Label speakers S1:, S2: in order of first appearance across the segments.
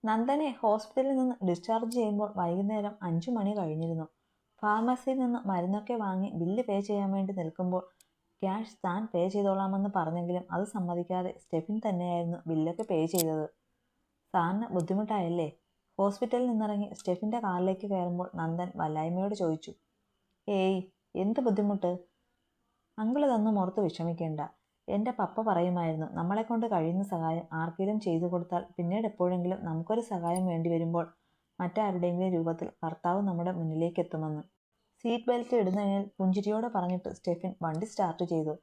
S1: നന്ദനെ ഹോസ്പിറ്റലിൽ നിന്ന് ഡിസ്ചാർജ് ചെയ്യുമ്പോൾ വൈകുന്നേരം 5 മണി കഴിഞ്ഞിരുന്നു. ഫാർമസിയിൽ നിന്ന് മരുന്നൊക്കെ വാങ്ങി ബില്ല് പേ ചെയ്യാൻ വേണ്ടി നിൽക്കുമ്പോൾ ക്യാഷ് താൻ പേ ചെയ്തോളാമെന്ന് പറഞ്ഞെങ്കിലും അത് സമ്മതിക്കാതെ സ്റ്റെഫിൻ തന്നെയായിരുന്നു ബില്ലൊക്കെ പേ ചെയ്തത്. സാറിന് ബുദ്ധിമുട്ടായല്ലേ? ഹോസ്പിറ്റലിൽ നിന്നിറങ്ങി സ്റ്റെഫിൻ്റെ കാറിലേക്ക് കയറുമ്പോൾ നന്ദൻ വല്ലായ്മയോട് ചോദിച്ചു. ഏയ്, എന്ത് ബുദ്ധിമുട്ട്? അങ്കിൾ ഇതൊന്നും ഓർത്ത് വിഷമിക്കേണ്ട. എൻ്റെ പപ്പ പറയുമായിരുന്നു, നമ്മളെക്കൊണ്ട് കഴിയുന്ന സഹായം ആർക്കെങ്കിലും ചെയ്തു കൊടുത്താൽ പിന്നീട് എപ്പോഴെങ്കിലും നമുക്കൊരു സഹായം വേണ്ടി വരുമ്പോൾ മറ്റാരുടെയെങ്കിലും രൂപത്തിൽ കർത്താവ് നമ്മുടെ മുന്നിലേക്ക് എത്തുമെന്ന്. സീറ്റ് ബെൽറ്റ് ഇടുന്നതിൽ പുഞ്ചിരിയോടെ പറഞ്ഞിട്ട് സ്റ്റെഫിൻ വണ്ടി സ്റ്റാർട്ട് ചെയ്തു.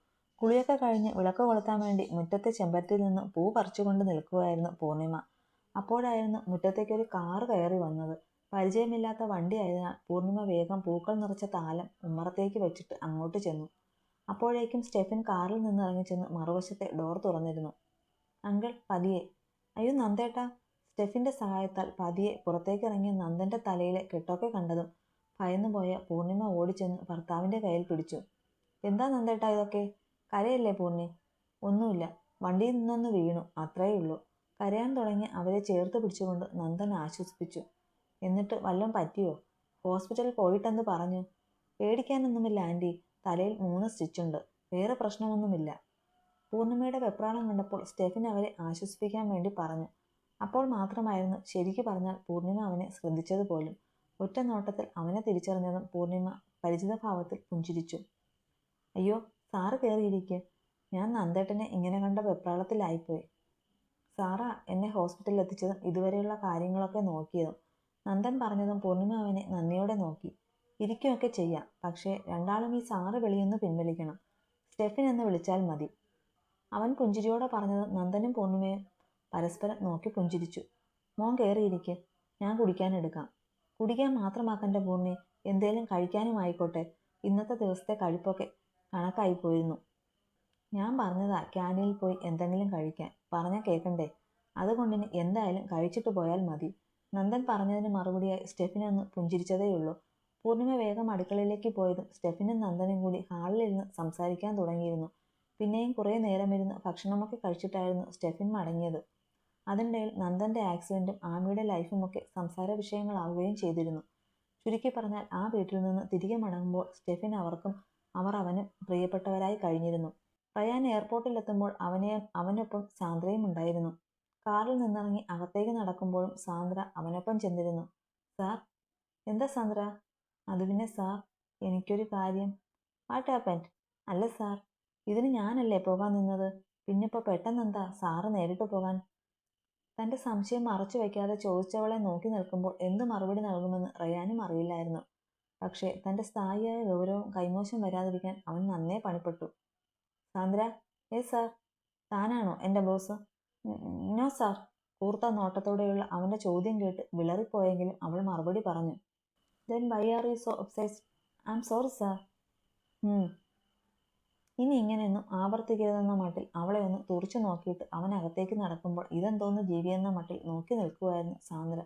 S1: കുളിയൊക്കെ കഴിഞ്ഞ് വിളക്ക് കൊളുത്താൻ വേണ്ടി മുറ്റത്തെ ചെമ്പരത്തിയിൽ നിന്ന് പൂ പറിച്ചുകൊണ്ട് നിൽക്കുകയായിരുന്നു പൂർണിമ. അപ്പോഴായിരുന്നു മുറ്റത്തേക്കൊരു കാറ് കയറി വന്നത്. പരിചയമില്ലാത്ത വണ്ടിയായതിനാൽ പൂർണിമ വേഗം പൂക്കൾ നിറച്ച താലം ഉമ്മറത്തേക്ക് വെച്ചിട്ട് അങ്ങോട്ട് ചെന്നു. അപ്പോഴേക്കും സ്റ്റെഫിൻ കാറിൽ നിന്ന് ഇറങ്ങിച്ചെന്ന് മറുവശത്തെ ഡോർ തുറന്നിരുന്നു. അങ്കിൾ, പതിയെ. അയ്യോ നന്ദേട്ടാ. സ്റ്റെഫിൻ്റെ സഹായത്താൽ പതിയെ പുറത്തേക്ക് ഇറങ്ങിയ നന്ദൻ്റെ തലയിലെ കെട്ടൊക്കെ കണ്ടതും ഭയന്നുപോയ പൂർണിമ ഓടിച്ചെന്ന് ഭർത്താവിൻ്റെ കയ്യിൽ പിടിച്ചു. എന്താ നന്ദേട്ടാ ഇതൊക്കെ? കരയല്ലേ പൂർണ്ണി? ഒന്നുമില്ല, വണ്ടിയിൽ നിന്നൊന്ന് വീണു, അത്രയുള്ളൂ. കരയാൻ തുടങ്ങി അവരെ ചേർത്ത് പിടിച്ചുകൊണ്ട് നന്ദൻ ആശ്വസിപ്പിച്ചു. എന്നിട്ട് വല്ലതും പറ്റിയോ? ഹോസ്പിറ്റലിൽ പോയിട്ടെന്ത് പറഞ്ഞു? പേടിക്കാനൊന്നുമില്ല ആൻറ്റി, തലയിൽ 3 സ്റ്റിച്ചുണ്ട്, വേറെ പ്രശ്നമൊന്നുമില്ല. പൂർണിമയുടെ വെപ്രാളം കണ്ടപ്പോൾ സ്റ്റെഫിൻ അവരെ ആശ്വസിപ്പിക്കാൻ വേണ്ടി പറഞ്ഞു. അപ്പോൾ മാത്രമായിരുന്നു ശരിക്കു പറഞ്ഞാൽ പൂർണിമ അവനെ ശ്രദ്ധിച്ചതുപോലും. ഒറ്റ നോട്ടത്തിൽ അവനെ തിരിച്ചറിഞ്ഞതും പൂർണിമ പരിചിതഭാവത്തിൽ പുഞ്ചിരിച്ചു. അയ്യോ, സാറ് കയറിയിരിക്കുക. ഞാൻ നന്ദേട്ടനെ ഇങ്ങനെ കണ്ട വെപ്രാളത്തിലായിപ്പോയി. സാറാ എന്നെ ഹോസ്പിറ്റലിൽ എത്തിച്ചതും ഇതുവരെയുള്ള കാര്യങ്ങളൊക്കെ നോക്കിയതും. നന്ദൻ പറഞ്ഞതും പൂർണിമ അവനെ നന്ദിയോടെ നോക്കി. ഇരിക്കുകയൊക്കെ ചെയ്യാം, പക്ഷേ രണ്ടാളും ഈ സാറ് വിളിയൊന്ന് പിൻവലിക്കണം. സ്റ്റെഫിൻ എന്ന് വിളിച്ചാൽ മതി. അവൻ പുഞ്ചിരിയോടെ പറഞ്ഞത് നന്ദനും പൂർണിമയും പരസ്പരം നോക്കി പുഞ്ചിരിച്ചു. മോൻ കയറിയിരിക്കെ, ഞാൻ കുടിക്കാനെടുക്കാം. കുടിക്കാൻ മാത്രമാക്കണ്ട പൂർണ്ണി, എന്തേലും കഴിക്കാനും ആയിക്കോട്ടെ. ഇന്നത്തെ ദിവസത്തെ കഴിപ്പൊക്കെ കണക്കായിപ്പോയിരുന്നു. ഞാൻ പറഞ്ഞതാ ക്യാൻറ്റീനിൽ പോയി എന്തെങ്കിലും കഴിക്കാൻ. പറഞ്ഞാൽ കേൾക്കണ്ടേ? അതുകൊണ്ടിനി എന്തായാലും കഴിച്ചിട്ട് പോയാൽ മതി. നന്ദൻ പറഞ്ഞതിന് മറുപടിയായി സ്റ്റെഫിനൊന്ന് പുഞ്ചിരിച്ചതേയുള്ളൂ. പൂർണിമ വേഗം അടുക്കളയിലേക്ക് പോയതും സ്റ്റെഫിനും നന്ദനും കൂടി ഹാളിലിരുന്ന് സംസാരിക്കാൻ തുടങ്ങിയിരുന്നു. പിന്നെയും കുറേ നേരമിരുന്ന് ഭക്ഷണമൊക്കെ കഴിച്ചിട്ടായിരുന്നു സ്റ്റെഫിൻ മടങ്ങിയത്. അതിനിടയിൽ നന്ദൻ്റെ ആക്സിഡൻറ്റും ആമിയുടെ ലൈഫുമൊക്കെ സംസാര വിഷയങ്ങളാവുകയും ചെയ്തിരുന്നു. ചുരുക്കി പറഞ്ഞാൽ ആ വീട്ടിൽ നിന്ന് തിരികെ മടങ്ങുമ്പോൾ സ്റ്റെഫിൻ അവർക്കും അവർ അവനും പ്രിയപ്പെട്ടവരായി കഴിഞ്ഞിരുന്നു. റയാൻ എയർപോർട്ടിലെത്തുമ്പോൾ അവനൊപ്പം സാന്ദ്രയും ഉണ്ടായിരുന്നു. കാറിൽ നിന്നിറങ്ങി അകത്തേക്ക് നടക്കുമ്പോഴും സാന്ദ്ര അവനൊപ്പം ചെന്നിരുന്നു. സാർ. എന്താ സാന്ദ്ര? അത് പിന്നെ സാർ, എനിക്കൊരു കാര്യം. What happened? അല്ല സാർ, ഇതിന് ഞാനല്ലേ പോകാൻ നിന്നത്, പിന്നിപ്പോൾ പെട്ടെന്നെന്താ സാറ് നേരിട്ട് പോകാൻ? തൻ്റെ സംശയം മറച്ചു വയ്ക്കാതെ ചോദിച്ചവളെ നോക്കി നിൽക്കുമ്പോൾ എന്ത് മറുപടി നൽകുമെന്ന് റയാനും അറിയില്ലായിരുന്നു. പക്ഷേ തൻ്റെ സ്ഥായിയായ ഗൗരവം കൈമോശം വരാതിരിക്കാൻ അവൻ നന്നേ പണിപ്പെട്ടു. സാന്ദ്ര. Yes sir. താനാണോ എൻ്റെ ബോസ്? No sir. കൂർത്ത നോട്ടത്തോടെയുള്ള അവൻ്റെ ചോദ്യം കേട്ട് വിളറിപ്പോയെങ്കിലും അവൾ മറുപടി പറഞ്ഞു. Then why are you so obsessed? I am sorry sir. ഇനി ഇങ്ങനെയൊന്നും ആവർത്തിക്കരുതെന്ന മട്ടിൽ അവളെ ഒന്ന് തുറച്ചു നോക്കിയിട്ട് അവൻ അകത്തേക്ക് നടക്കുമ്പോൾ ഇതെന്തോന്ന് ജീവിയെന്ന മട്ടിൽ നോക്കി നിൽക്കുമായിരുന്നു സാന്ദ്ര.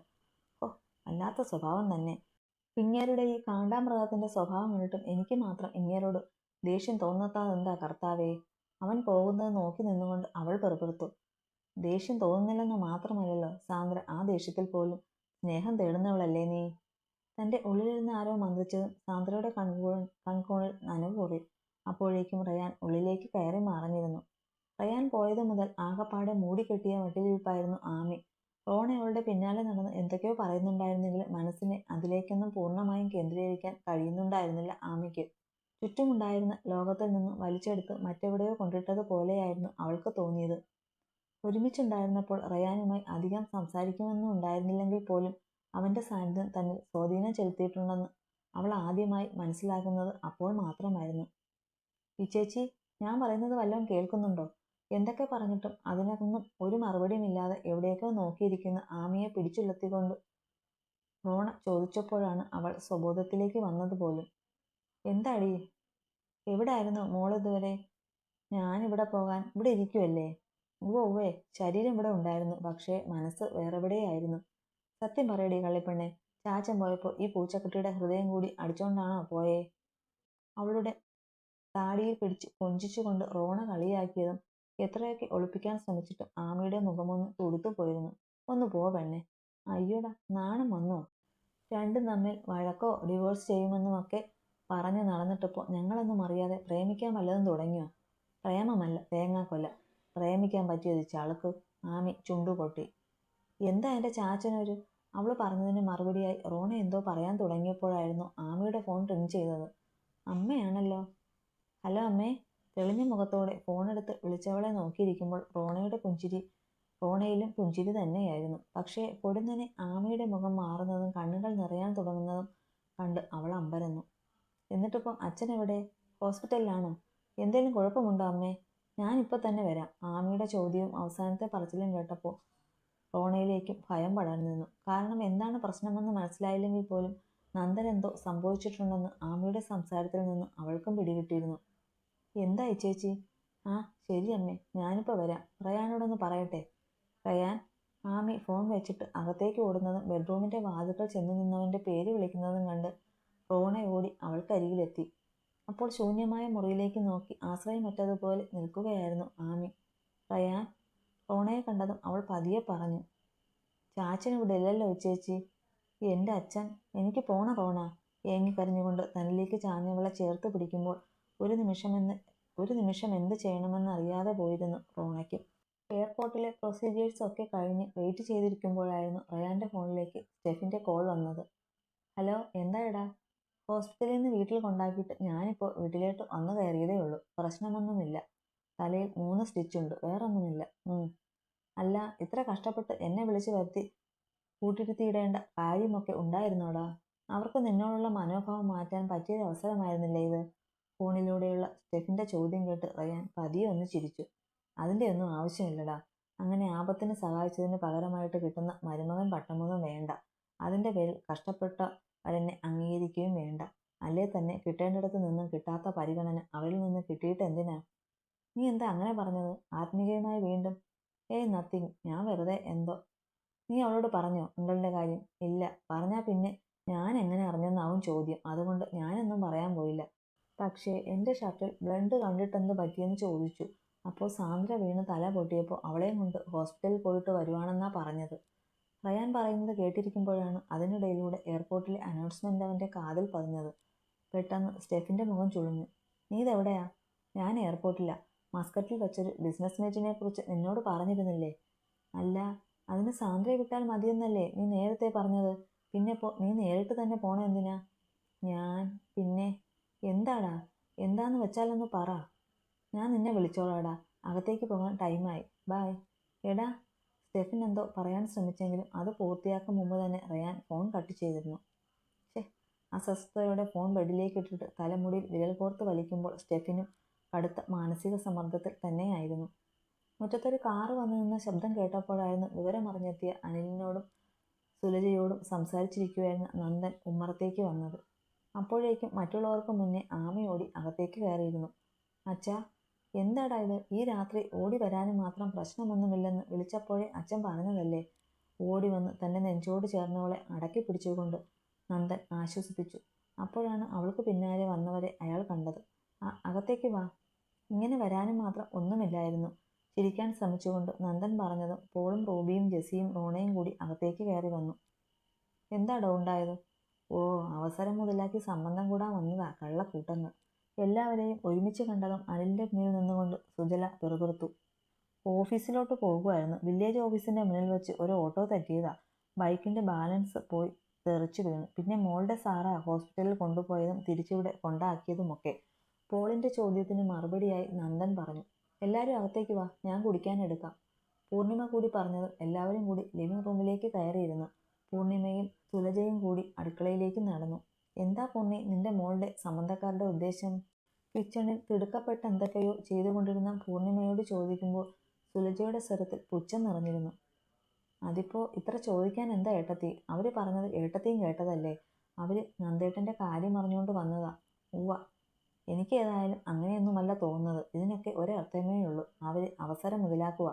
S1: ഓ, വല്ലാത്ത സ്വഭാവം തന്നെ. ഇങ്ങേരുടെ ഈ കാണ്ടാമൃഗത്തിൻ്റെ സ്വഭാവം കണ്ടിട്ടും എനിക്ക് മാത്രം ഇങ്ങേരോട് ദേഷ്യം തോന്നാത്തതെന്താ കർത്താവേ? അവൻ പോകുന്നത് നോക്കി നിന്നുകൊണ്ട് അവൾ പെറുപെറുത്തു. ദേഷ്യം തോന്നുന്നില്ലെന്ന് മാത്രമല്ലല്ലോ സാന്ദ്ര, ആ ദേഷ്യത്തിൽ പോലും സ്നേഹം തേടുന്നവളല്ലേ നീ? തൻ്റെ ഉള്ളിലിരുന്ന് ആരോ മന്ത്രിച്ചതും സാന്ദ്രയുടെ കൺകോണിൽ നനവ് കൂറി. അപ്പോഴേക്കും റയാൻ ഉള്ളിലേക്ക് കയറി മറഞ്ഞിരുന്നു. റയാൻ പോയത് മുതൽ ആകപ്പാടെ മൂടിക്കെട്ടിയ മട്ടിലിരിപ്പായിരുന്നു ആമി. റോൺ അവളുടെ പിന്നാലെ നടന്ന് എന്തൊക്കെയോ പറയുന്നുണ്ടായിരുന്നെങ്കിലും മനസ്സിനെ അതിലേക്കൊന്നും പൂർണ്ണമായും കേന്ദ്രീകരിക്കാൻ കഴിയുന്നുണ്ടായിരുന്നില്ല ആമിക്ക്. ചുറ്റുമുണ്ടായിരുന്ന ലോകത്തിൽ നിന്നും വലിച്ചെടുത്ത് മറ്റെവിടെയോ കൊണ്ടിട്ടതുപോലെയായിരുന്നു അവൾക്ക് തോന്നിയത്. ഒരുമിച്ചുണ്ടായിരുന്നപ്പോൾ റയാനുമായി അധികം സംസാരിക്കുമെന്നും ഉണ്ടായിരുന്നില്ലെങ്കിൽ പോലും അവൻ്റെ സാന്നിധ്യം തന്നിൽ സ്വാധീനം ചെലുത്തിയിട്ടുണ്ടെന്ന് അവൾ ആദ്യമായി മനസ്സിലാക്കുന്നത് അപ്പോൾ മാത്രമായിരുന്നു. ചേച്ചി, ഞാൻ പറയുന്നത് വല്ലതും കേൾക്കുന്നുണ്ടോ? എന്തൊക്കെ പറഞ്ഞിട്ടും അതിനൊന്നും ഒരു മറുപടിയുമില്ലാതെ എവിടേക്കോ നോക്കിയിരിക്കുന്ന ആമിയെ പിടിച്ചുലർത്തിക്കൊണ്ട് റോണ ചോദിച്ചപ്പോഴാണ് അവൾ സ്വബോധത്തിലേക്ക് വന്നതുപോലും. എന്താടി, എവിടായിരുന്നു മോളിതുവരെ? ഞാനിവിടെ പോകാൻ ഇവിടെ ഇരിക്കുവല്ലേ? ഉവ്വേ, ശരീരം ഇവിടെ ഉണ്ടായിരുന്നു, പക്ഷേ മനസ്സ് വേറെവിടെയായിരുന്നു. സത്യം പറയടി കള്ളിപ്പെണ്ണെ, ചാച്ചൻ പോയപ്പോൾ ഈ പൂച്ചക്കുട്ടിയുടെ ഹൃദയം കൂടി അടിച്ചോണ്ടാണോ പോയേ? അവളുടെ താടിയിൽ പിടിച്ച് കൊഞ്ചിച്ചുകൊണ്ട് റോണ കളിയാക്കിയതും എത്രയൊക്കെ ഒളിപ്പിക്കാൻ ശ്രമിച്ചിട്ടും ആമിയുടെ മുഖമൊന്ന് തുടുത്തു പോയിരുന്നു. ഒന്ന് പോ പെണ്ണെ, അയ്യോടാ, നാണം വന്നോ? രണ്ടും തമ്മിൽ വഴക്കോ ഡിവോഴ്സ് ചെയ്യുമെന്നുമൊക്കെ പറഞ്ഞു നടന്നിട്ടിപ്പോൾ ഞങ്ങളൊന്നും അറിയാതെ പ്രേമിക്കാൻ വല്ലതും തുടങ്ങിയോ? പ്രേമമല്ല, തേങ്ങാക്കൊല. പ്രേമിക്കാൻ പറ്റിയത് ചളുക്ക്. ആമി ചുണ്ടുപൊട്ടി. എന്താ എൻ്റെ ചാച്ചനൊരു? അവൾ പറഞ്ഞതിന് മറുപടിയായി റോണ എന്തോ പറയാൻ തുടങ്ങിയപ്പോഴായിരുന്നു ആമിയുടെ ഫോൺ റിങ് ചെയ്തത്. അമ്മയാണല്ലോ. ഹലോ അമ്മേ. തെളിഞ്ഞ മുഖത്തോടെ ഫോണെടുത്ത് വിളിച്ചവളെ നോക്കിയിരിക്കുമ്പോൾ റോണയിലും പുഞ്ചിരി തന്നെയായിരുന്നു. പക്ഷേ പൊടുന്നനെ ആമിയുടെ മുഖം മാറുന്നതും കണ്ണുകൾ നിറയാൻ തുടങ്ങുന്നതും കണ്ട് അവൾ അമ്പരന്നു. എന്നിട്ടിപ്പോൾ അച്ഛൻ എവിടെ? ഹോസ്പിറ്റലിലാണോ? എന്തേലും കുഴപ്പമുണ്ടോ അമ്മേ? ഞാനിപ്പോൾ തന്നെ വരാം. ആമിയുടെ ചോദ്യവും അവസാനത്തെ പറച്ചിലും കേട്ടപ്പോൾ റോണയിലേക്കും ഭയം പടർന്നു നിന്നു. കാരണം എന്താണ് പ്രശ്നമെന്ന് മനസ്സിലായില്ലെങ്കിൽ പോലും നന്ദൻ എന്തോ സംഭവിച്ചിട്ടുണ്ടെന്ന് ആമിയുടെ സംസാരത്തിൽ നിന്ന് അവൾക്കും പിടികിട്ടിയിരുന്നു. എന്തായി ചേച്ചി? ആ ശരി അമ്മേ, ഞാനിപ്പോൾ വരാം. റയാനോടൊന്ന് പറയട്ടെ. റയാൻ. ആമി ഫോൺ വെച്ചിട്ട് അകത്തേക്ക് ഓടുന്നതും ബെഡ്റൂമിൻ്റെ വാതിൽക്കൽ ചെന്നു നിന്നവൻ്റെ പേര് വിളിക്കുന്നതും കണ്ട് റോണ ഓടി അവൾക്കരികിലെത്തി. അപ്പോൾ ശൂന്യമായ മുറിയിലേക്ക് നോക്കി ആശ്രയമറ്റതുപോലെ നിൽക്കുകയായിരുന്നു ആമി. റയാൻ. റോണയെ കണ്ടതും അവൾ പതിയെ പറഞ്ഞു. ചാച്ചൻ ഇവിടെ ഇല്ലല്ലോ ചേച്ചി. എൻ്റെ അച്ഛൻ. എനിക്ക് പോണ റോണ. ഏങ്ങിക്കരഞ്ഞുകൊണ്ട് തന്നിലേക്ക് ചാഞ്ഞവളെ ചേർത്ത് പിടിക്കുമ്പോൾ ഒരു നിമിഷം എന്ത് ചെയ്യണമെന്ന് അറിയാതെ പോയിരുന്നു റോണയ്ക്കും. എയർപോർട്ടിലെ പ്രൊസീജിയേഴ്സ് ഒക്കെ കഴിഞ്ഞ് വെയിറ്റ് ചെയ്തിരിക്കുമ്പോഴായിരുന്നു റയാൻ്റെ ഫോണിലേക്ക് സ്റ്റെഫിൻ്റെ കോൾ വന്നത്. ഹലോ, എന്തായടാ? ഹോസ്പിറ്റലിൽ നിന്ന് വീട്ടിൽ കൊണ്ടാക്കിയിട്ട് ഞാനിപ്പോൾ വീട്ടിലോട്ട് വന്നു കയറിയതേ ഉള്ളൂ. പ്രശ്നമൊന്നുമില്ല. തലയിൽ 3 സ്റ്റിച്ചുണ്ട്, വേറൊന്നുമില്ല. അല്ല, ഇത്ര കഷ്ടപ്പെട്ട് എന്നെ വിളിച്ചു വരുത്തി കൂട്ടിരുത്തിയിടേണ്ട കാര്യമൊക്കെ ഉണ്ടായിരുന്നോടാ? അവർക്ക് നിന്നോടുള്ള മനോഭാവം മാറ്റാൻ പറ്റിയൊരു അവസരമായിരുന്നില്ലേ ഇത്? ഫോണിലൂടെയുള്ള സ്റ്റെഫിൻ്റെ ചോദ്യം കേട്ട് റയാൻ പതിയെ ഒന്ന് ചിരിച്ചു. അതിൻ്റെ ഒന്നും ആവശ്യമില്ലടാ. അങ്ങനെ ആപത്തിന് സഹായിച്ചതിന് പകരമായിട്ട് കിട്ടുന്ന മരുമകൻ പട്ടമൊന്നും വേണ്ട. അതിൻ്റെ പേരിൽ കഷ്ടപ്പെട്ടവരെന്നെ അംഗീകരിക്കുകയും വേണ്ട. അല്ലേ തന്നെ കിട്ടേണ്ടിടത്ത് നിന്നും കിട്ടാത്ത പരിഗണന അവരിൽ നിന്ന് കിട്ടിയിട്ട് എന്തിനാ? നീ എന്താ അങ്ങനെ പറഞ്ഞത്? ആത്മീയമായി വീണ്ടും. നത്തിങ്. ഞാൻ വെറുതെ എന്തോ. നീ അവളോട് പറഞ്ഞോ അങ്കിളിൻ്റെ കാര്യം? ഇല്ല. പറഞ്ഞാൽ പിന്നെ ഞാൻ എങ്ങനെ അറിഞ്ഞെന്നാവും ചോദ്യം. അതുകൊണ്ട് ഞാനൊന്നും പറയാൻ പോയില്ല. പക്ഷേ എൻ്റെ ഷർട്ടിൽ ബ്ലഡ് കണ്ടിട്ടെന്ത് പറ്റിയെന്ന് ചോദിച്ചു. അപ്പോൾ സാന്ദ്ര വീണ് തല പൊട്ടിയപ്പോൾ അവളെയും കൊണ്ട് ഹോസ്പിറ്റലിൽ പോയിട്ട് വരുവാണെന്നാ പറഞ്ഞത്. റയാൻ പറയുന്നത് കേട്ടിരിക്കുമ്പോഴാണ് അതിനിടയിലൂടെ എയർപോർട്ടിലെ അനൗൺസ്മെൻ്റ് അവൻ്റെ കാതിൽ പതിഞ്ഞത്. പെട്ടെന്ന് സ്റ്റെഫിൻ്റെ മുഖം ചുളിഞ്ഞു. നീ ഇതെവിടെയാ? ഞാൻ എയർപോർട്ടിലാ. മസ്കറ്റിൽ വെച്ചൊരു ബിസിനസ് മീറ്റിനെ കുറിച്ച് നിന്നോട് പറഞ്ഞിരുന്നില്ലേ? അല്ല, അതിന് സാന്ദ്രയെ വിട്ടാൽ മതിയെന്നല്ലേ നീ നേരത്തെ പറഞ്ഞത്? പിന്നെ ഇപ്പോൾ നീ നേരിട്ട് തന്നെ പോണ എന്തിനാ? പിന്നെ എന്താടാ? എന്താന്ന് വെച്ചാലൊന്ന് പറ. ഞാൻ നിന്നെ വിളിച്ചോളാടാ. അകത്തേക്ക് പോകാൻ ടൈമായി. ബൈ. എടാ. സ്റ്റെഫിൻ എന്തോ പറയാൻ ശ്രമിച്ചെങ്കിലും അത് പൂർത്തിയാക്കും മുമ്പ് തന്നെ റയാൻ ഫോൺ കട്ട് ചെയ്തിരുന്നു. അസ്വസ്ഥതയോടെ ഫോൺ ബെഡിലേക്ക് ഇട്ടിട്ട് തലമുടിയിൽ വിരൽ കോർത്ത് വലിക്കുമ്പോൾ സ്റ്റെഫിനും കടുത്ത മാനസിക സമ്മർദ്ദത്തിൽ തന്നെയായിരുന്നു. മുറ്റത്തൊരു കാറ് വന്നു നിന്ന ശബ്ദം കേട്ടപ്പോഴായിരുന്നു വിവരമറിഞ്ഞെത്തിയ അനിലിനോടും സുലജയോടും സംസാരിച്ചിരിക്കുകയായിരുന്ന നന്ദൻ ഉമ്മറത്തേക്ക് വന്നത്. അപ്പോഴേക്കും മറ്റുള്ളവർക്ക് മുന്നേ ആമി ഓടി അകത്തേക്ക് കയറിയിരുന്നു. അച്ഛാ, എന്താടാ ഇത്? ഈ രാത്രി ഓടി വരാനും മാത്രം പ്രശ്നമൊന്നുമില്ലെന്ന് വിളിച്ചപ്പോഴേ അച്ഛൻ പറഞ്ഞതല്ലേ? ഓടി വന്ന് തൻ്റെ നെഞ്ചോട് ചേർന്നവളെ അടക്കി പിടിച്ചുകൊണ്ട് നന്ദൻ ആശ്വസിപ്പിച്ചു. അപ്പോഴാണ് അവൾക്ക് പിന്നാലെ വന്നവരെ അയാൾ കണ്ടത്. അകത്തേക്ക് വാ. ഇങ്ങനെ വരാനും മാത്രം ഒന്നുമില്ലായിരുന്നു. ചിരിക്കാൻ ശ്രമിച്ചുകൊണ്ട് നന്ദൻ പറഞ്ഞതും പോളും റൂബിയും ജെസ്സിയും റോണയും കൂടി അകത്തേക്ക് കയറി വന്നു. എന്താടോ ഉണ്ടായത്? അവസരം മുതലാക്കി സംബന്ധം കൂടാൻ വന്നതാ കള്ളക്കൂട്ടങ്ങൾ. എല്ലാവരെയും ഒരുമിച്ച് കണ്ടതും അനിലിൻ്റെ മുന്നിൽ നിന്നുകൊണ്ട് സുജല പിറുപിറുത്തു. ഓഫീസിലോട്ട് പോകുമായിരുന്നു. വില്ലേജ് ഓഫീസിൻ്റെ മുന്നിൽ വെച്ച് ഒരു ഓട്ടോ തെറ്റിയതാ. ബൈക്കിൻ്റെ ബാലൻസ് പോയി തെറിച്ചു വീണു. പിന്നെ മോളുടെ സാറാ ഹോസ്പിറ്റലിൽ കൊണ്ടുപോയതും തിരിച്ചിവിടെ കൊണ്ടാക്കിയതുമൊക്കെ. പോളിൻ്റെ ചോദ്യത്തിന് മറുപടിയായി നന്ദൻ പറഞ്ഞു. എല്ലാവരും അകത്തേക്ക് വാ, ഞാൻ കുടിക്കാനെടുക്കാം. പൂർണിമ കൂടി പറഞ്ഞതും എല്ലാവരും കൂടി ലിവിംഗ് റൂമിലേക്ക് കയറിയിരുന്നു. പൂർണിമയും സുലജയും കൂടി അടുക്കളയിലേക്ക് നടന്നു. എന്താ പൂർണി നിന്റെ മോളുടെ സംബന്ധക്കാരുടെ ഉദ്ദേശം? കിച്ചണിൽ തിടുക്കപ്പെട്ട എന്തൊക്കെയോ ചെയ്തുകൊണ്ടിരുന്ന പൂർണിമയോട് ചോദിക്കുമ്പോൾ സുലജയുടെ സ്വരത്തിൽ പുച്ഛം നിറഞ്ഞിരുന്നു. അതിപ്പോൾ ഇത്ര ചോദിക്കാൻ എന്താ ഏട്ടത്തി? അവർ പറഞ്ഞത് ഏട്ടത്തിയും കേട്ടതല്ലേ? അവർ നന്ദേട്ടൻ്റെ കാര്യം അറിഞ്ഞുകൊണ്ട് വന്നതാ. ഉവ്വ. എനിക്ക് ഏതായാലും അങ്ങനെയൊന്നുമല്ല തോന്നുന്നത്. ഇതിനൊക്കെ ഒരർത്ഥമേ ഉള്ളൂ. അവർ അവസരം മുതലാക്കുക.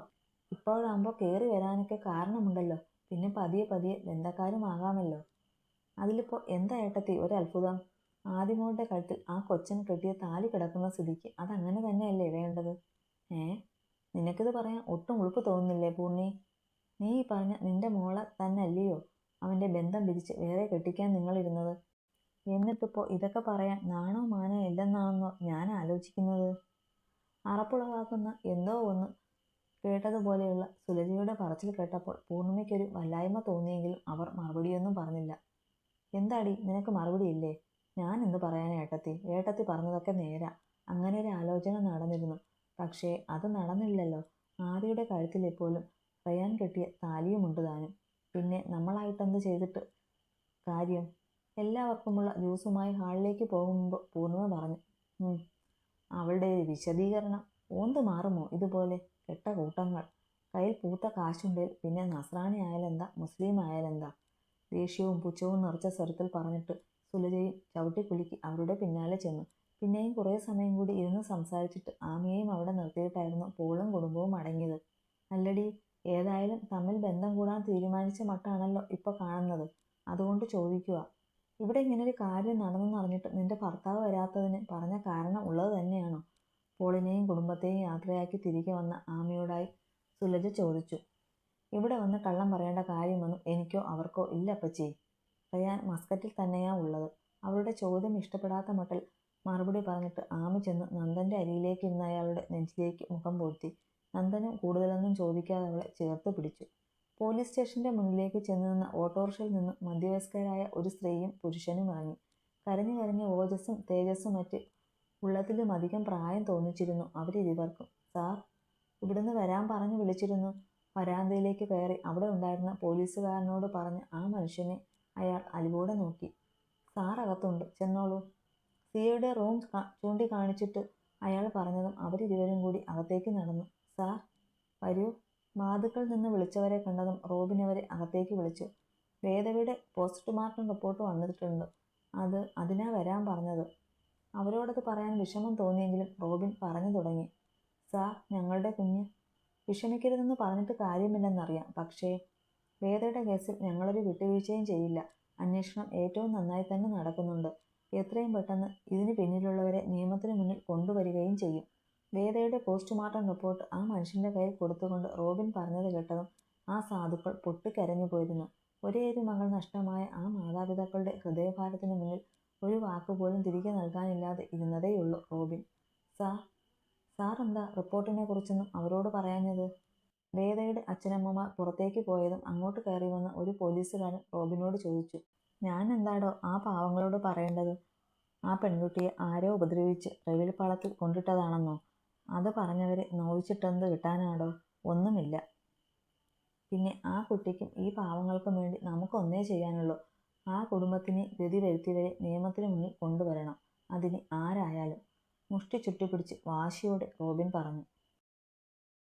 S1: ഇപ്പോഴാകുമ്പോൾ കയറി വരാനൊക്കെ കാരണമുണ്ടല്ലോ. പിന്നെ പതിയെ പതിയെ ബന്ധക്കാരുമാകാമല്ലോ. അതിലിപ്പോൾ എന്താ ഏട്ടത്തി ഒരത്ഭുതം? ആദിമോളുടെ കഴുത്തിൽ ആ കൊച്ചൻ കെട്ടിയ താലി കിടക്കുന്ന സ്ഥിതിക്ക് അതങ്ങനെ തന്നെയല്ലേ വേണ്ടത്? നിനക്കിത് പറയാൻ ഒട്ടും ഉളുപ്പ് തോന്നുന്നില്ലേ പൂർണ്ണി? നീ ഈ പറഞ്ഞ നിന്റെ മോളെ തന്നല്ലയോ അവൻ്റെ ബന്ധം പിരിച്ച് വേറെ കെട്ടിക്കാൻ നിങ്ങളിരുന്നത്? എന്നിട്ടിപ്പോൾ ഇതൊക്കെ പറയാൻ നാണോ മാനോ ഇല്ലെന്നാണെന്നോ ഞാൻ ആലോചിക്കുന്നത്? അറപ്പുളവാക്കുന്ന എന്തോ ഒന്ന് കേട്ടതുപോലെയുള്ള സുലജയുടെ പറച്ചിൽ കേട്ടപ്പോൾ പൂർണിമയ്ക്കൊരു വല്ലായ്മ തോന്നിയെങ്കിലും അവർ മറുപടിയൊന്നും പറഞ്ഞില്ല. എന്താടി നിനക്ക് മറുപടിയില്ലേ? ഞാൻ എന്ത് പറയാനാ ഏട്ടത്തി? ഏട്ടത്തി പറഞ്ഞതൊക്കെ നേരാ. അങ്ങനെ ഒരു ആലോചന നടന്നിരുന്നു. പക്ഷേ അത് നടന്നില്ലല്ലോ. ആദിയുടെ കഴുത്തിൽ എപ്പോഴും റയാൻ കെട്ടിയ താലിയുമുണ്ട് താനും. പിന്നെ നമ്മളായിട്ടെന്ത് ചെയ്തിട്ട് കാര്യം? എല്ലാവർക്കുമുള്ള ജ്യൂസുമായി ഹാളിലേക്ക് പോകും മുമ്പ് പൂർണിമ പറഞ്ഞു. അവളുടെ ഒരു വിശദീകരണം. ഓന്ത് മാറുമോ ഇതുപോലെ? കെട്ട കൂട്ടങ്ങൾ. കയ്യിൽ പൂത്ത കാശുണ്ടേൽ പിന്നെ നസ്രാണി ആയാലെന്താ, മുസ്ലിം ആയാലെന്താ? ദേഷ്യവും പുച്ഛവും നിറച്ച സ്വരത്തിൽ പറഞ്ഞിട്ട് സുലജയും ചവിട്ടിക്കുലുക്കി അവരുടെ പിന്നാലെ ചെന്നു. പിന്നെയും കുറേ സമയം കൂടി ഇരുന്ന് സംസാരിച്ചിട്ട് ആമിയെയും അവിടെ നിർത്തിയിട്ടായിരുന്നു പോളും കുടുംബവും മടങ്ങിയത്. അല്ലടി, ഏതായാലും തമ്മിൽ ബന്ധം കൂടാൻ തീരുമാനിച്ച മട്ടാണല്ലോ ഇപ്പോൾ കാണുന്നത്. അതുകൊണ്ട് ചോദിക്കുക, ഇവിടെ ഇങ്ങനൊരു കാര്യം നടന്നെന്നറിഞ്ഞിട്ട് നിന്റെ ഭർത്താവ് വരാത്തതിന് പറഞ്ഞ കാരണം ഉള്ളത് തന്നെയാണോ? പോളിനെയും കുടുംബത്തെയും യാത്രയാക്കി തിരികെ വന്ന ആമിയോടായി സുലജ ചോദിച്ചു. ഇവിടെ വന്ന് കള്ളം പറയേണ്ട കാര്യമൊന്നും എനിക്കോ അവർക്കോ ഇല്ല അപ്പച്ചി. റയാൻ മസ്കറ്റിൽ തന്നെയാ ഉള്ളത്. അവളുടെ ചോദ്യം ഇഷ്ടപ്പെടാത്ത മട്ടിൽ മറുപടി പറഞ്ഞിട്ട് ആമി ചെന്ന് നന്ദന്റെ അരിയിലേക്ക് ഇരുന്ന അയാളുടെ നെഞ്ചിലേക്ക് മുഖം പൂഴ്ത്തി. നന്ദനും കൂടുതലൊന്നും ചോദിക്കാതെ അവളെ ചേർത്ത് പിടിച്ചു. പോലീസ് സ്റ്റേഷന്റെ മുന്നിലേക്ക് ചെന്ന് നിന്ന ഓട്ടോറിക്ഷയിൽ നിന്ന് മധ്യവയസ്കരായ ഒരു സ്ത്രീയും പുരുഷനും ഇറങ്ങി. കരഞ്ഞു കരഞ്ഞ് ഓജസ്സും തേജസ്സും മറ്റ് ഉള്ളതിലും അധികം പ്രായം തോന്നിച്ചിരുന്നു അവരിരുവർക്കും. സാർ, ഇവിടുന്ന് വരാൻ പറഞ്ഞു വിളിച്ചിരുന്നു. വരാന്തയിലേക്ക് കയറി അവിടെ ഉണ്ടായിരുന്ന പോലീസുകാരനോട് പറഞ്ഞ് ആ മനുഷ്യനെ അയാൾ അലിവോടെ നോക്കി. സാർ അകത്തുണ്ട്, ചെന്നോളൂ. സിയുടെ റൂം ചൂണ്ടിക്കാണിച്ചിട്ട് അയാൾ പറഞ്ഞതും അവരിരുവരും കൂടി അകത്തേക്ക് നടന്നു. സാർ വരൂ. വാതുക്കൾ നിന്ന് വിളിച്ചവരെ കണ്ടതും റോബിൻ അവരെ അകത്തേക്ക് വിളിച്ചു. വേദവയുടെ പോസ്റ്റ്മോർട്ടം റിപ്പോർട്ട് വന്നിട്ടുണ്ട്. അതിനാ വരാൻ പറഞ്ഞത്. അവരോടത് പറയാൻ വിഷമം തോന്നിയെങ്കിലും റോബിൻ പറഞ്ഞു തുടങ്ങി. സാർ, ഞങ്ങളുടെ കുഞ്ഞ്. വിഷമിക്കരുതെന്ന് പറഞ്ഞിട്ട് കാര്യമില്ലെന്നറിയാം. പക്ഷേ വേദയുടെ കേസിൽ ഞങ്ങളൊരു വിട്ടുവീഴ്ചയും ചെയ്യില്ല. അന്വേഷണം ഏറ്റവും നന്നായി തന്നെ നടക്കുന്നുണ്ട്. എത്രയും പെട്ടെന്ന് ഇതിന് പിന്നിലുള്ളവരെ നിയമത്തിന് മുന്നിൽ കൊണ്ടുവരികയും ചെയ്യും. വേദയുടെ പോസ്റ്റ്മോർട്ടം റിപ്പോർട്ട് ആ മനുഷ്യന്റെ കയ്യിൽ കൊടുത്തുകൊണ്ട് റോബിൻ പറഞ്ഞത് കേട്ടതും ആ സാധുക്കൾ പൊട്ടിക്കരഞ്ഞു പോയിരുന്നു. ഒരേയൊരു മകൾ നഷ്ടമായ ആ മാതാപിതാക്കളുടെ ഹൃദയഭാരത്തിന് മുന്നിൽ ഒരു വാക്കുപോലും തിരികെ നൽകാനില്ലാതെ ഇരുന്നതേയുള്ളൂ റോബിൻ. സാർ എന്താ റിപ്പോർട്ടിനെ കുറിച്ചൊന്നും അവരോട് പറയാഞ്ഞത്? വേദയുടെ അച്ഛനമ്മമാർ പുറത്തേക്ക് പോയതും അങ്ങോട്ട് കയറി വന്ന ഒരു പോലീസുകാരൻ റോബിനോട് ചോദിച്ചു. ഞാൻ എന്താടോ ആ പാവങ്ങളോട് പറയേണ്ടത്? ആ പെൺകുട്ടിയെ ആരോ ഉപദ്രവിച്ച് റെവിൽപ്പാളത്തിൽ കൊണ്ടിട്ടതാണെന്നോ? അത് പറഞ്ഞവരെ നോവിച്ചിട്ടെന്ത് കിട്ടാനാടോ? ഒന്നുമില്ല. പിന്നെ ആ കുട്ടിക്കും ഈ പാവങ്ങൾക്കും വേണ്ടി നമുക്കൊന്നേ ചെയ്യാനുള്ളൂ. ആ കുടുംബത്തിനെ ഗതി വരുത്തിയവരെ നിയമത്തിന് മുന്നിൽ കൊണ്ടുവരണം. അതിന് ആരായാലും. മുഷ്ടി ചുട്ടിപ്പിടിച്ച് വാശിയോടെ റോബിൻ പറഞ്ഞു.